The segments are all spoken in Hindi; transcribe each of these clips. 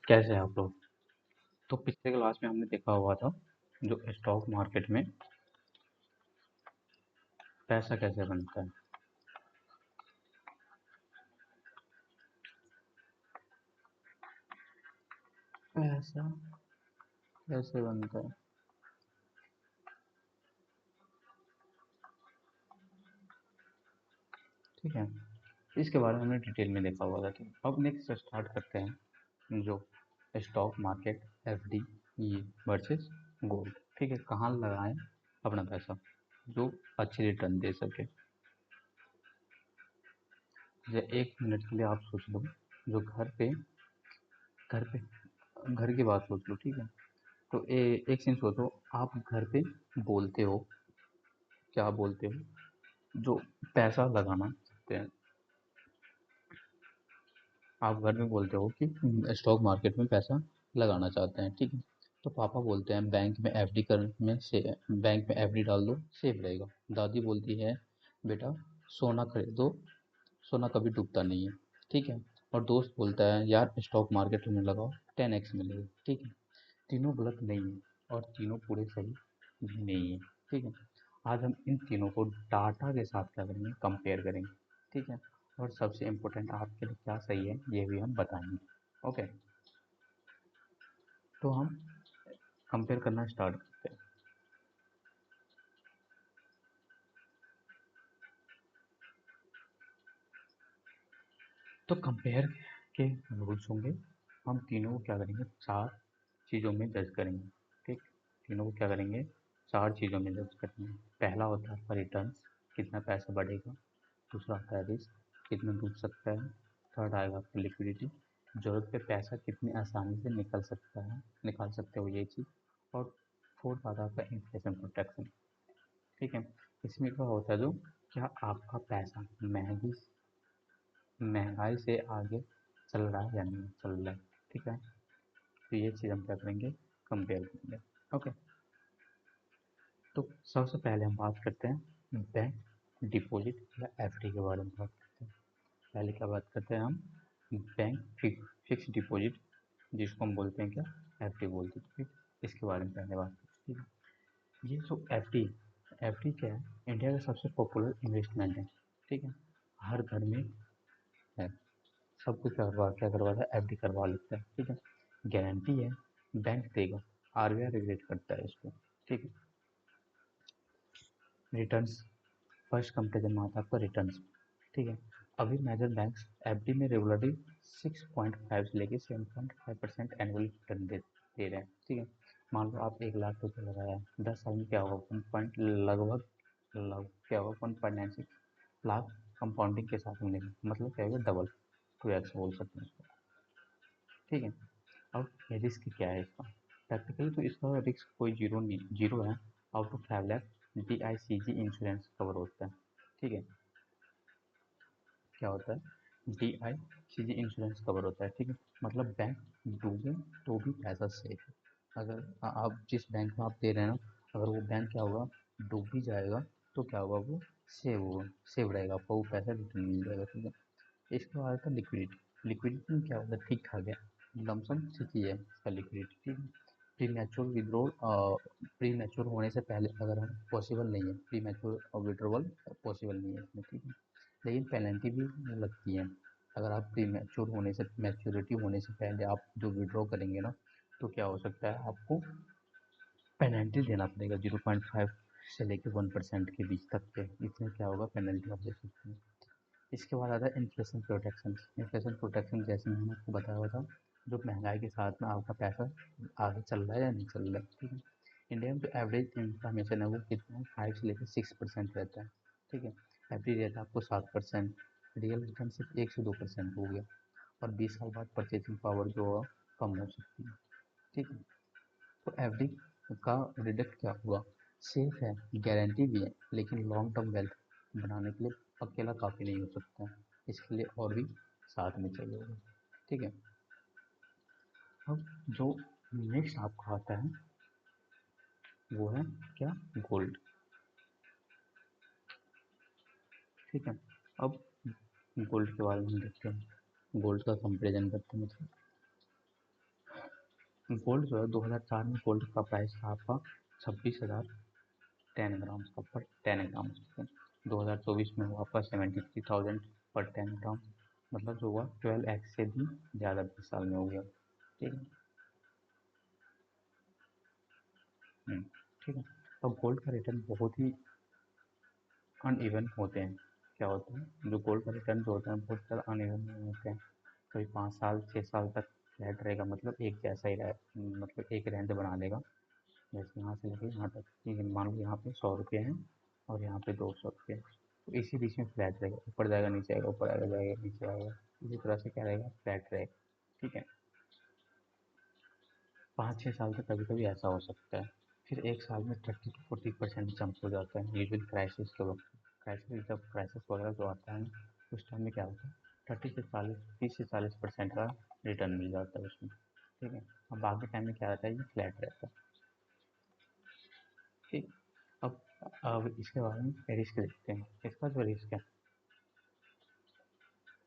कैसे हैं आप लोग? तो पिछले क्लास में हमने देखा हुआ था जो स्टॉक मार्केट में पैसा कैसे बनता है। पैसा कैसे बनता है, ठीक है। इसके बारे में हमने डिटेल में देखा हुआ था। तो अब नेक्स्ट स्टार्ट करते हैं जो स्टॉक मार्केट, एफडी, ये वर्सेस गोल्ड। ठीक है, कहाँ लगाएं अपना पैसा जो अच्छी रिटर्न दे सके। जैसे एक मिनट के लिए आप सोच लो, जो घर पे घर की बात सोच लो, ठीक है। तो एक सीन सोचो, आप घर पे बोलते हो, क्या बोलते हो, जो पैसा लगाना चाहते हैं। आप घर में बोलते हो कि स्टॉक मार्केट में पैसा लगाना चाहते हैं, ठीक है। तो पापा बोलते हैं बैंक में एफडी कर में से बैंक में एफडी डाल दो, सेफ रहेगा। दादी बोलती है बेटा सोना खरीदो, सोना कभी डूबता नहीं है, ठीक है। और दोस्त बोलता है यार स्टॉक मार्केट में लगाओ 10x मिलेगा, ठीक है। तीनों गलत नहीं है और तीनों पूरे सही भी नहीं है, ठीक है। आज हम इन तीनों को डाटा के साथ क्या करेंगे, कंपेयर करेंगे, ठीक है। और सबसे इम्पोर्टेंट आपके लिए क्या सही है ये भी हम बताएंगे। ओके, तो हम कंपेयर करना स्टार्ट करते हैं। तो कंपेयर के रूल्स होंगे, हम तीनों को क्या करेंगे, चार चीज़ों में जज करेंगे, ठीक। तीनों को क्या करेंगे, चार चीज़ों में जज करेंगे। पहला होता है आपका रिटर्न्स, कितना पैसा बढ़ेगा। दूसरा आता है रिस्क, कितना डूब सकता है। थर्ड आएगा आपकी लिक्विडिटी, ज़रूरत पे पैसा कितनी आसानी से निकाल सकते हो, ये चीज़। और फोर्थ आता है आपका इन्फ्लेशन प्रोटेक्शन, ठीक है। इसमें क्या होता है, जो क्या आपका पैसा महंगाई से आगे चल रहा है या नहीं चल रहा है, ठीक है। तो ये चीज़ हम क्या करेंगे, कंपेयर करेंगे। ओके, तो सबसे पहले हम बात करते हैं बैंक डिपॉजिट या एफडी के बारे में बात करते हैं। पहले क्या बात करते हैं हम, बैंक फिक्स डिपॉजिट, जिसको हम बोलते हैं क्या, एफडी बोलते हैं, ठीक। इसके बारे में पहले बात करते हैं। ये जो एफडी एफडी क्या है, इंडिया का सबसे पॉपुलर इन्वेस्टमेंट है, ठीक है। हर घर में है, सब कुछ क्या करवाता है, एफडी करवा लेता है, ठीक है। गारंटी है बैंक देगा, आरबीआई रेगुलेट करता है इसको, ठीक है। रिटर्न्स, फर्स्ट कंपेरिजन में आता है आपका रिटर्न्स, ठीक है। अभी मेजर बैंक्स एफडी में रेगुलरली 6.5 से लेके 7.5% एनुअल रिटर्न दे रहे हैं, ठीक है। मान लो आप 1 लाख रुपये लगाया, 10 साल में क्या होगा, वन पॉइंट क्या होगा, 1.96 लाख कंपाउंडिंग के साथ मिलेगा, मतलब क्या होगा, डबल, 2x बोल सकते हैं इसको, ठीक है। अब रिस्क क्या है इसका, प्रैक्टिकली तो इसका रिस्क कोई जीरो नहीं, जीरो है। Out of 5 lakh DICG insurance cover होता है, ठीक है। क्या होता है, DICG इंश्योरेंस कवर होता है, ठीक है। मतलब बैंक डूबे तो भी पैसा सेफ है। अगर आप जिस बैंक में आप दे रहे हैं ना, अगर वो बैंक क्या होगा, डूब भी जाएगा तो क्या होगा, वो सेव रहेगा, आपको वो पैसा रिटर्न मिल जाएगा, ठीक है। इसके बाद आता है लिक्विडिटी। लिक्विडिटी में क्या होता है, ठीक ठाक है, लमसम ठीक ही है इसका लिक्विडिटी, ठीक है। Pre mature withdrawal, pre mature होने से पहले अगर हम पॉसिबल नहीं है, प्री मैच्योर विड्रॉवल पॉसिबल नहीं है इसमें, ठीक है। लेकिन पेनल्टी भी लगती है, अगर आप प्री मैच्योर होने से, मैच्योरिटी होने से पहले आप जो विड्रॉ करेंगे ना, तो क्या हो सकता है, आपको पेनल्टी देना पड़ेगा, 0.5 से लेकर 1% के बीच तक के, इसमें क्या होगा, पेनल्टी आप दे सकते हैं। इसके बाद आता है इन्फ्लेशन प्रोटेक्शन। इन्फ्लेशन प्रोटेक्शन जैसे मैंने आपको बताया हुआ था, जो महंगाई के साथ में आपका पैसा आगे चल रहा है या नहीं चल रहा है, ठीक है। इंडिया में जो एवरेज इन्फ्लेमेशन है वो कितना है, 5 से लेकर 6% रहता है, ठीक है। एवरी रेट आपको 7%, रियल रिटर्न सिर्फ 1 से 2% हो गया। और 20 साल बाद परचेजिंग पावर जो है कम हो सकती है, ठीक है। तो एफडी का रिडक्ट क्या हुआ, सेफ है, गारंटी भी है, लेकिन लॉन्ग टर्म वेल्थ बनाने के लिए अकेला काफ़ी नहीं हो सकता है, इसके लिए और भी साथ में चाहिए होगा, ठीक है। अब जो नेक्स्ट आपका आता है वो है क्या, गोल्ड, ठीक है। अब गोल्ड के बारे में हम देखते हैं, गोल्ड का कंपेरिजन करते हैं, मतलब गोल्ड जो है 2004 में गोल्ड का प्राइस था आपका 26,000 10 ग्राम का पर 10 ग्राम। 2024 में हुआ आपका 73,000 पर 10 ग्राम। मतलब जो हुआ 12x से भी ज़्यादा 20 साल में हो गया। ठीक है। ठीक है। अब गोल्ड का रिटर्न बहुत ही अनइवन होते हैं। क्या होता है, जो गोल्ड का रिटर्न जो होता है बहुत ज़्यादा अनइवन होते हैं। कभी 5 साल 6 साल तक फ्लैट रहेगा, मतलब एक जैसा ही रहे, मतलब एक रेंज बना लेगा। जैसे यहाँ से लेके यहाँ तक, ठीक है, मान लो यहाँ पे 100 रुपये हैं और यहाँ पे 200 रुपये, तो इसी बीच में फ्लैट रहेगा, ऊपर जाएगा नीचे आएगा, ऊपर आएगा जाएगा नीचे आएगा। इसी तरह से क्या रहेगा, फ्लैट रहेगा। ठीक है। 5 6 साल तक कभी कभी ऐसा हो सकता है। फिर एक साल में 30 to 40% जंप हो जाता है यूजल क्राइसिस के वक्त। क्राइसिस, जब क्राइसिस वगैरह जो आता है ना, उस टाइम में क्या होता है, 30 से 40 30 से 40% का रिटर्न मिल जाता है उसमें। ठीक है। अब बाकी टाइम में क्या रहता है, ये फ्लैट रहता है। ठीक। अब इसके बारे में रिस्क देखते हैं। इसका जो रिस्क है,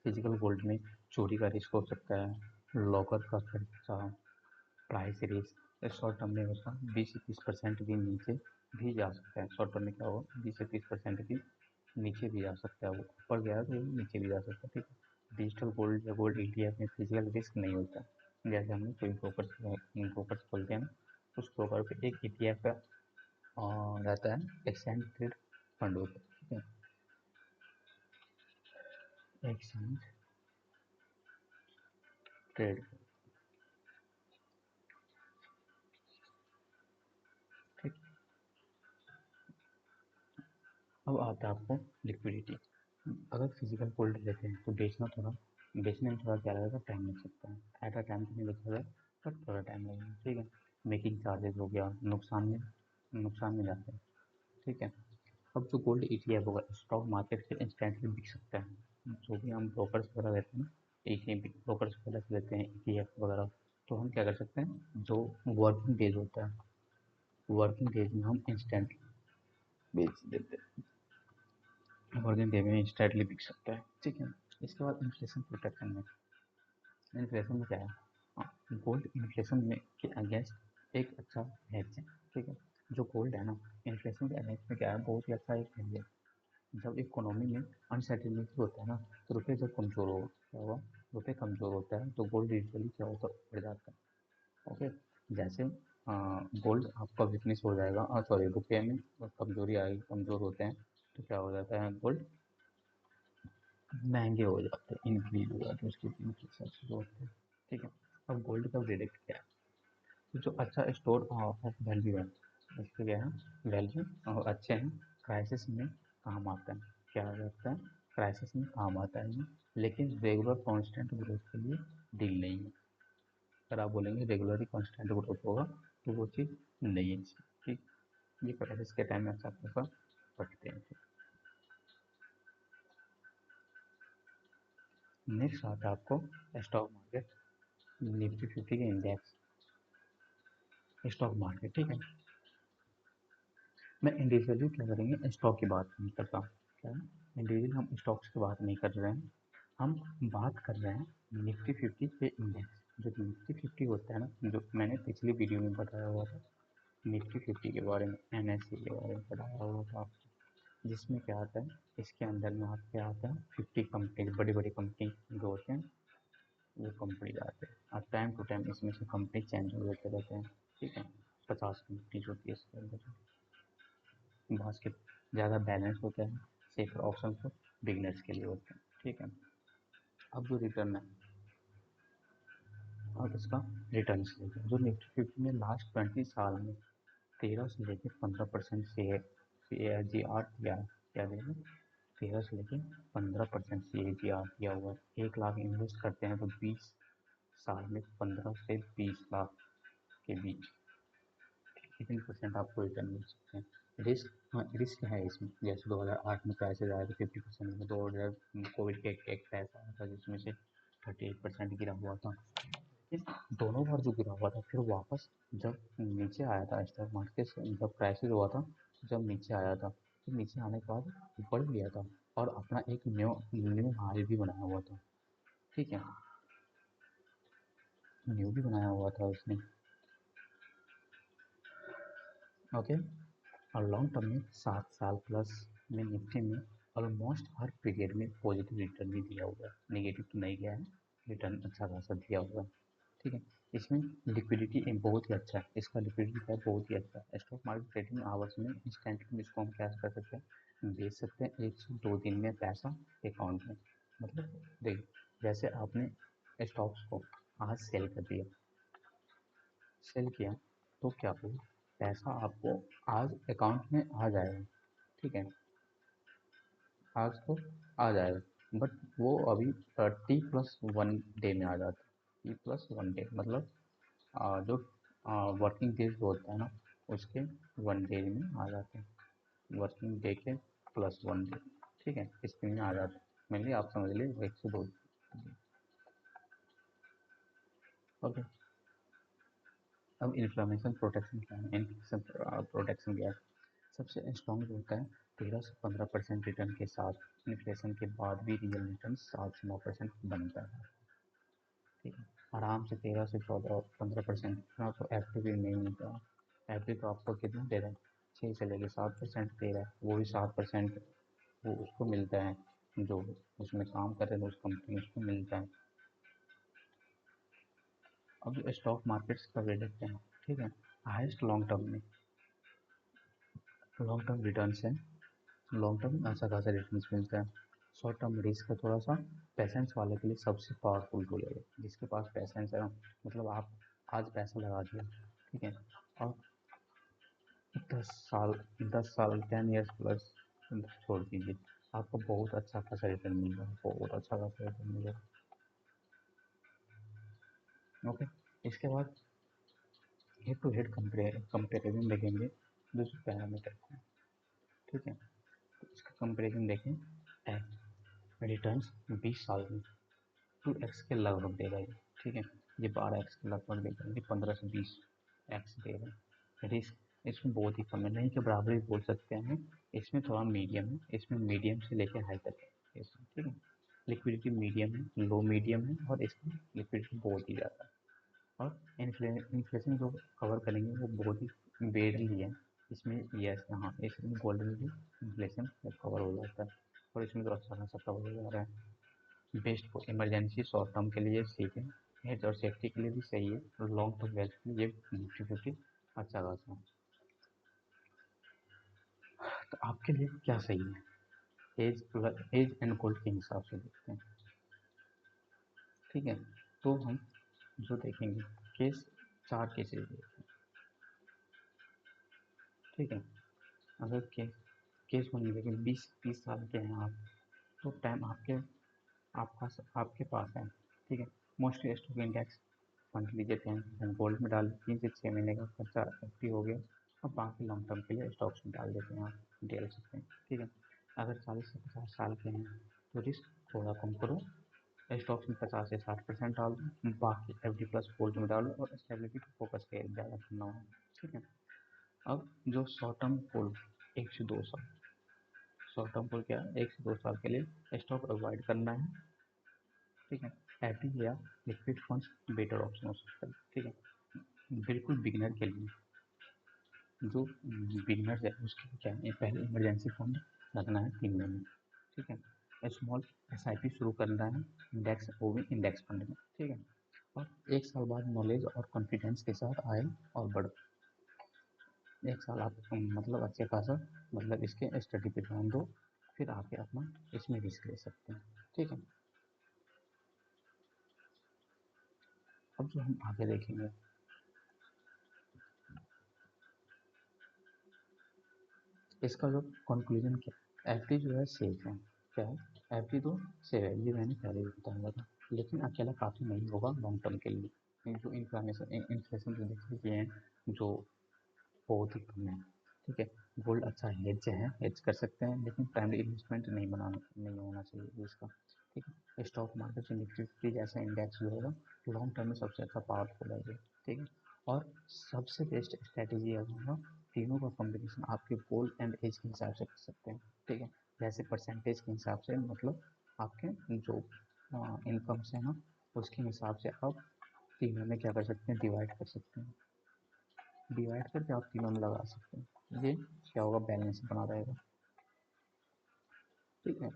फिजिकल गोल्ड में चोरी का रिस्क हो सकता है, लॉकर का खर्चा, प्राइस रिस्क। शॉर्ट टर्म में होता है 20 से 30% भी नीचे भी जा सकता है। शॉर्ट टर्म में क्या होगा, 20 से 30% भी नीचे भी जा सकता है। वो ऊपर गया तो नीचे भी जा सकता है। ठीक है। डिजिटल गोल्ड या गोल्ड ETF में फिजिकल रिस्क नहीं होता। जैसे हमने कोई ब्रोकर्स खोलते हैं ना, उस ब्रोकर पे एक ETF का रहता है, एक्सचेंज ट्रेड फंड होता है। ठीक है। Exchange trade. ठीक। अब आता है आपको लिक्विडिटी। अगर फिजिकल गोल्ड लेते हैं तो बेचने में थोड़ा क्या लगेगा, टाइम लग सकता है। एट अ टाइम तो नहीं बेचा जाए, बट थोड़ा टाइम लगेगा। ठीक है। मेकिंग चार्जेस हो गया, नुकसान में जाते हैं। ठीक है। अब जो गोल्ड ETF होगा, स्टॉक मार्केट से इंस्टेंटली बिक सकता है। जो भी हम ब्रोकर्स वगैरह लेते हैं ना, ETF ब्रोकर्स वगैरह से लेते हैं ETF वगैरह, तो हम क्या कर सकते हैं, जो वर्किंग डेज होता है, वर्किंग डेज में हम इंस्टेंटली बेच देते हैं। वर्किंग डे में इंस्टेंटली बिक सकता है। ठीक है। इसके बाद इन्फ्लेशन प्रोटेक्शन में, इन्फ्लेशन में क्या है, गोल्ड इन्फ्लेशन में के अगेंस्ट एक अच्छा हेज है। ठीक है। जो गोल्ड है ना, इन्फ्लेशन के अगेंस्ट में क्या है, बहुत ही अच्छा एक हेज है। जब इकोनॉमी में अनसर्टेनिटी होता है ना, तो रुपये जब कमज़ोर होगा, क्या होगा, रुपये कमज़ोर होता है तो गोल्ड यूजुअली क्या होता है, बढ़ जाता है। ओके। जैसे गोल्ड आपका वीकनेस हो जाएगा, सॉरी, रुपये में कमजोरी आएगी, कमज़ोर होते हैं तो क्या हो जाता है, गोल्ड महंगे हो जाते हैं, इंक्रीज हो जाते हैं उसकी कीमत के हिसाब से जो होते हैं। ठीक है। अब गोल्ड का प्रेडिक्ट क्या है, तो जो अच्छा स्टोर ऑफ वैल्यू है, इसके क्या है, वैल्यू और अच्छे हैं, क्राइसिस में काम आता है। क्या होता है, क्राइसिस में काम आता है ये, लेकिन रेगुलर कांस्टेंट ग्रोथ के लिए डील नहीं है। अगर आप बोलेंगे रेगुलरली कांस्टेंट ग्रोथ होगा, तो वो चीज़ नहीं है। ठीक। ये क्राइसिस के टाइम में अच्छा पैसा पड़ते हैं। नेक्स्ट आता है आपको स्टॉक मार्केट, निफ्टी 50 के इंडेक्स, स्टॉक मार्केट। ठीक है। मैं इंडिविजुअली क्या करेंगे, स्टॉक की बात नहीं करता। क्या है, इंडिविजुअली हम स्टॉक्स की बात नहीं कर रहे हैं, हम बात कर रहे हैं निफ्टी 50 के इंडेक्स। जो निफ्टी 50 होता है ना, जो मैंने पिछली वीडियो में बताया हुआ था, निफ्टी 50 के बारे में, NSE के बारे में बताया हुआ था आपको। जिसमें क्या आता है, इसके अंदर में आप क्या आता है, 50 कंपनी, बड़ी बड़ी कंपनी जो होते हैं, वो कंपनी आते हैं, और टाइम टू टाइम इसमें से कंपनी चेंज हो जाते रहते हैं। ठीक है। 50 कंपनी होती है इसके अंदर। बास्केट ज़्यादा बैलेंस होता है, सेफर ऑप्शन तो बिगनर्स के लिए होते हैं। ठीक है। अब जो रिटर्न है, अब इसका रिटर्न से लेकर जो निफ्टी 50 में लास्ट 20 साल में 13 से लेकर 15% CAGR किया है। क्या देगा, 13 से लेकर 15% CAGR किया हुआ है। 1 लाख इन्वेस्ट करते हैं तो 20 साल में 15 से 20 लाख के बीच कितनी परसेंट आपको रिटर्न मिल सकते हैं। रिस्क, हाँ, रिस्क है इसमें। जैसे 2008 में प्राइसेज आए थे 50%, में 2000 कोविड के एक पैसा आया था जिसमें से 38% गिरा हुआ था। लेकिन दोनों बार जो गिरा हुआ था, फिर वापस जब नीचे आया था, स्टॉक मार्केट जब क्राइसिस हुआ था, जब नीचे आया था, फिर नीचे आने के बाद बढ़ गया था और अपना एक न्यू न्यू हाई भी बनाया हुआ था। ठीक है। न्यू भी बनाया हुआ था उसने। ओके। और लॉन्ग टर्म में 7 साल प्लस में निफ्टी में ऑलमोस्ट हर पीरियड में पॉजिटिव रिटर्न भी दिया हुआ है, नेगेटिव तो नहीं गया है, रिटर्न अच्छा खासा दिया हुआ है। ठीक है। इसमें लिक्विडिटी बहुत ही अच्छा है, इसका लिक्विडिटी है बहुत ही अच्छा है। स्टॉक मार्केट ट्रेडिंग आवर्स में इंस्टेंटली इसको हम क्या कर सकते हैं, बेच सकते हैं 1 से 2 दिन में पैसा अकाउंट में। मतलब देखिए, जैसे आपने स्टॉक्स को आज सेल कर दिया, सेल किया, तो क्या होगा, पैसा आपको आज अकाउंट में आ जाएगा। ठीक है, आज तो आ जाएगा, बट वो अभी T+1 डे में आ जाता है। T+1 डे मतलब जो वर्किंग डेज होता है ना, उसके 1 डे में आ जाते हैं, वर्किंग डे के +1 डे। ठीक है, इसमें आ जाता है, मेनली आप समझ लीजिए 1 से 2। ओके। अब इन्फ्लेमेशन प्रोटेक्शन क्या है, इन्फ्लेशन प्रोटेक्शन क्या है, सबसे स्ट्रॉन्ग होता है 13 से 15% रिटर्न के साथ इन्फ्लेशन के बाद भी रियल रिटर्न 7 से 9% बनता है। ठीक है, आराम से 13 से 14 15%। हाँ, तो एफ डी भी नहीं मिलता, एफ डी तो आपको कितना दे रहा है, 6 से लेके 7% दे रहा है, वो भी 7% वो उसको मिलता है जो उसमें काम कर रहे हैं, उस कंपनी उसको मिलता है। अब स्टॉक मार्केट्स का वे देखते हैं। ठीक है, हाइस्ट लॉन्ग टर्म रिटर्न्स है, लॉन्ग टर्म अच्छा खासा रिटर्न्स मिलता है। शॉर्ट टर्म रिस्क है थोड़ा सा, पेशेंस वाले के लिए सबसे पावरफुल टूल है जिसके पास पेशेंस है ना, मतलब आप आज पैसा लगा दिया, ठीक है, और 10 साल, 10 साल 10 ईयर्स प्लस छोड़ दीजिए, आपको बहुत अच्छा खासा रिटर्न मिलेगा, बहुत अच्छा खासा रिटर्न मिलेगा। ओके। इसके बाद हेड टू हेड कंपेरिजन देखेंगे दूसरे पैरामीटर को। ठीक है, तो इसका कंपेरिजन देखें, रिटर्न्स 20 साल में 2x के लगभग देगा ये। ठीक है, ये 12x के लगभग देगा, ये 15 से 20x देगा। रिस्क इसमें बहुत ही कम है, नहीं के बराबर ही बोल सकते हैं, इसमें थोड़ा मीडियम है, इसमें मीडियम से लेकर हाई तक है इसमें। ठीक है, लिक्विडिटी मीडियम है, लो मीडियम है, और इसमें लिक्विडिटी बहुत ही ज़्यादा है। और इन्फ्लेशन जो कवर करेंगे वो बहुत ही बेरली है इसमें। यस, हाँ, इसमें गोल्डन भी इन्फ्लेशन कवर हो जाता है, और इसमें तो अच्छा खासा कवर हो जा रहा है। Best for emergency, short term के लिए ठीक है, हेल्थ और सेफ्टी के लिए भी सही है, और लॉन्ग टर्म वेल्थ के लिए 50-50 अच्छा खासा है। तो आपके लिए क्या सही है, एज एंड गोल्ड के हिसाब से देखते हैं। ठीक है, तो हम जो देखेंगे, केस 4 केसेस देखते हैं। ठीक है, अगर केस वन में देखें, 20-30 साल के हैं आप, तो टाइम आपके पास है। ठीक है, मोस्टली स्टॉक इंडेक्स फंड लीजिए, 10% गोल्ड में डाल 3 से 6 महीने का खर्चा एफडी हो गया, और बाकी लॉन्ग टर्म के लिए स्टॉक्स में डाल देते हैं, आप डेल सकते हैं। ठीक है, अगर 40 से 50 साल के हैं तो रिस्क थोड़ा कम करो, स्टॉक्स में 50 से 60% डाल दो, बाकी एफडी प्लस गोल्ड में डालो, और स्टेबिलिटी को फोकस कर ज़्यादा करना हो। ठीक है, अब जो शॉर्ट टर्म गोल्ड, 1 से 2 साल, शॉर्ट टर्म गोल्ड क्या है, 1 से 2 साल के लिए स्टॉक अवॉइड करना है। ठीक है, एफडी या लिक्विड फंड्स बेटर ऑप्शन हो सकता है। ठीक है, बिल्कुल बिगिनर के लिए, जो बिगिनर्स है उसके लिए क्या है, पहले इमरजेंसी फंड रखना है 3 महीने। ठीक है, स्मॉल एसआईपी शुरू करना है, इंडेक्स, वो भी इंडेक्स फंड में। ठीक है, और 1 साल बाद नॉलेज और कॉन्फिडेंस के साथ आए और बढ़, 1 साल आप मतलब अच्छे खासा, मतलब इसके स्टडी पे ध्यान दो, फिर आके अपना इसमें रिस्क ले सकते हैं। ठीक है, अब जो हम आगे देखेंगे, इसका जो कंक्लूजन क्या, एफडी जो है सेफ है। क्या है, एफडी तो सेफ है, ये मैंने पहले भी बताया था, लेकिन अकेला काफ़ी नहीं होगा लॉन्ग टर्म के लिए। ये जो इन्फ्लेशन जो दिख रही है, जो बहुत ही कम है। ठीक है, गोल्ड अच्छा हेज है, हेज कर सकते हैं, लेकिन प्राइमरी इन्वेस्टमेंट नहीं होना चाहिए इसका। ठीक है, स्टॉक मार्केट में निफ्टी जैसा इंडेक्स जो होगा, लॉन्ग टर्म में सबसे अच्छा पावरफुल है ये। ठीक है, और सबसे बेस्ट स्ट्रैटेजी है होगा, तीनों का कॉम्बिनेशन आपके गोल एंड एज के हिसाब से कर सकते हैं। ठीक है, जैसे परसेंटेज के हिसाब से, मतलब आपके जो इनकम से है ना, उसके हिसाब से आप तीनों में क्या कर सकते हैं, डिवाइड कर सकते हैं। डिवाइड करके आप तीनों में लगा सकते हैं। ये क्या होगा, बैलेंस बना रहेगा। ठीक है,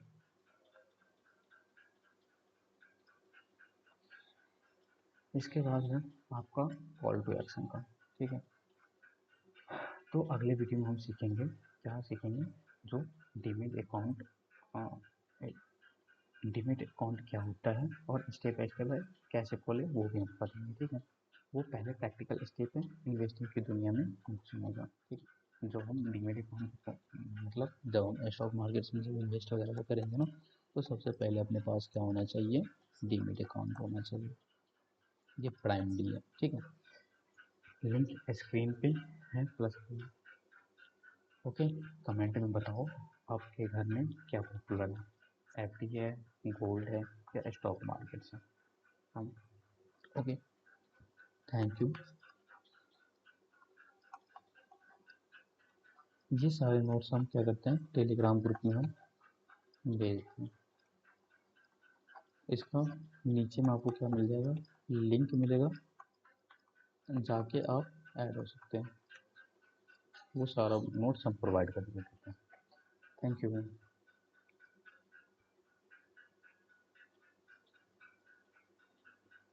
इसके बाद है आपका कॉल टू एक्शन का। ठीक है, तो अगले वीडियो में हम सीखेंगे, क्या सीखेंगे, जो डीमेट अकाउंट, डीमेट अकाउंट क्या होता है और स्टेप बाय स्टेप कैसे खोले वो भी हम पढ़ेंगे। ठीक है, वो पहले प्रैक्टिकल स्टेप है इन्वेस्टिंग की दुनिया में घुसने का। ठीक है, जो हम डीमेट अकाउंट, मतलब जब हम स्टॉक मार्केट्स में जब इन्वेस्ट वगैरह को करेंगे ना, तो सबसे पहले अपने पास क्या होना चाहिए, डीमेट अकाउंट होना चाहिए। ये प्राइमरी है। ठीक है, लिंक स्क्रीन पे है प्लस। ओके, कमेंट में बताओ आपके घर में क्या पॉपुलर है, एफडी है, गोल्ड है, या स्टॉक मार्केट है। हम, ओके, थैंक यू। ये सारे नोट्स हम क्या करते हैं, टेलीग्राम ग्रुप में हम भेजते हैं। इसका नीचे में आपको क्या मिल जाएगा, लिंक मिलेगा, जाके आप ऐड हो सकते हैं। वो सारा नोट्स हम प्रोवाइड कर देते हैं। Thank you.